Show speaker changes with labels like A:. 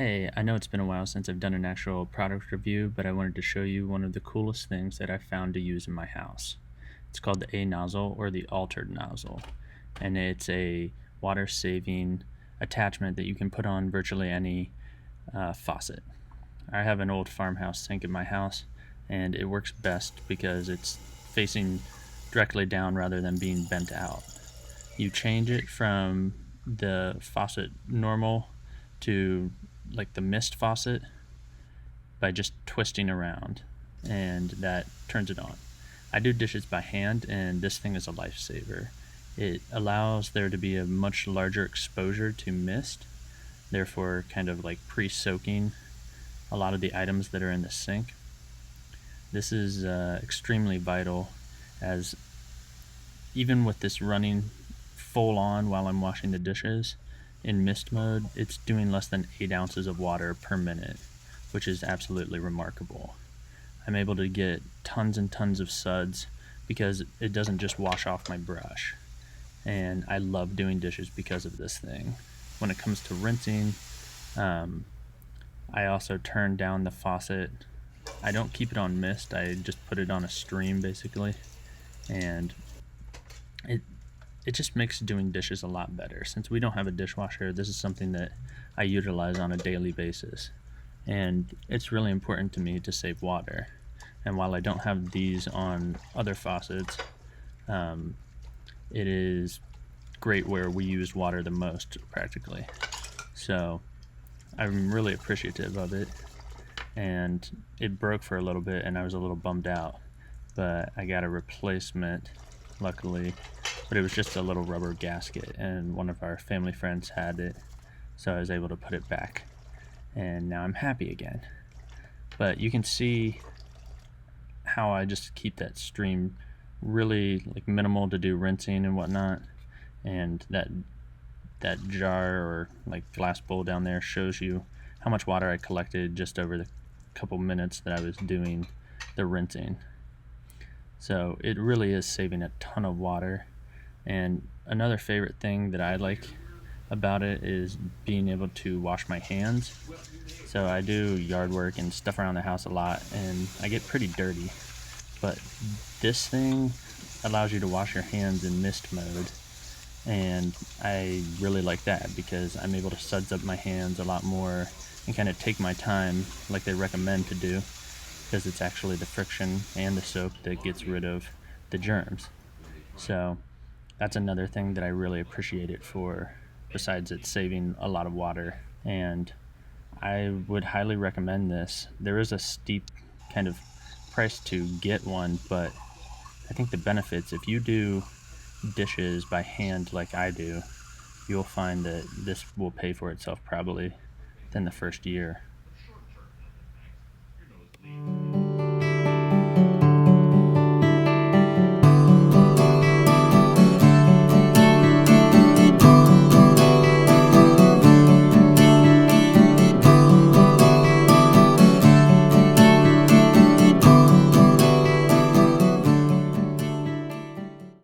A: Hey, I know it's been a while since I've done an actual product review, but I wanted to show you one of the coolest things that I found to use in my house. It's called the Nozzle or the altered nozzle, and it's a water-saving attachment that you can put on virtually any faucet. I have an old farmhouse sink in my house, and it works best because it's facing directly down rather than being bent out. You change it from the faucet normal to like the mist faucet by just twisting around, and that turns it on. I do dishes by hand, and this thing is a lifesaver. It allows there to be a much larger exposure to mist, therefore kind of like pre-soaking a lot of the items that are in the sink. This is extremely vital, as even with this running full on while I'm washing the dishes in mist mode, it's doing less than 8 ounces of water per minute, which is absolutely remarkable. I'm able to get tons and tons of suds because it doesn't just wash off my brush, and I love doing dishes because of this thing. When it comes to rinsing, I also turn down the faucet. I don't keep it on mist, I just put it on a stream basically, and it just makes doing dishes a lot better. Since we don't have a dishwasher, this is something that I utilize on a daily basis, and it's really important to me to save water. And while I don't have these on other faucets, it is great where we use water the most practically. So I'm really appreciative of it, and it broke for a little bit and I was a little bummed out, but I got a replacement luckily, but it was just a little rubber gasket, and one of our family friends had it, so I was able to put it back, and now I'm happy again. But you can see how I just keep that stream really like minimal to do rinsing and whatnot, and that jar or like glass bowl down there shows you how much water I collected just over the couple minutes that I was doing the rinsing. So it really is saving a ton of water. And another favorite thing that I like about it is being able to wash my hands. So I do yard work and stuff around the house a lot, and I get pretty dirty, but this thing allows you to wash your hands in mist mode, and I really like that because I'm able to suds up my hands a lot more and kind of take my time like they recommend to do, because it's actually the friction and the soap that gets rid of the germs. So that's another thing that I really appreciate it for, besides it saving a lot of water. And I would highly recommend this. There is a steep kind of price to get one, but I think the benefits, if you do dishes by hand like I do, you'll find that this will pay for itself probably within the first year.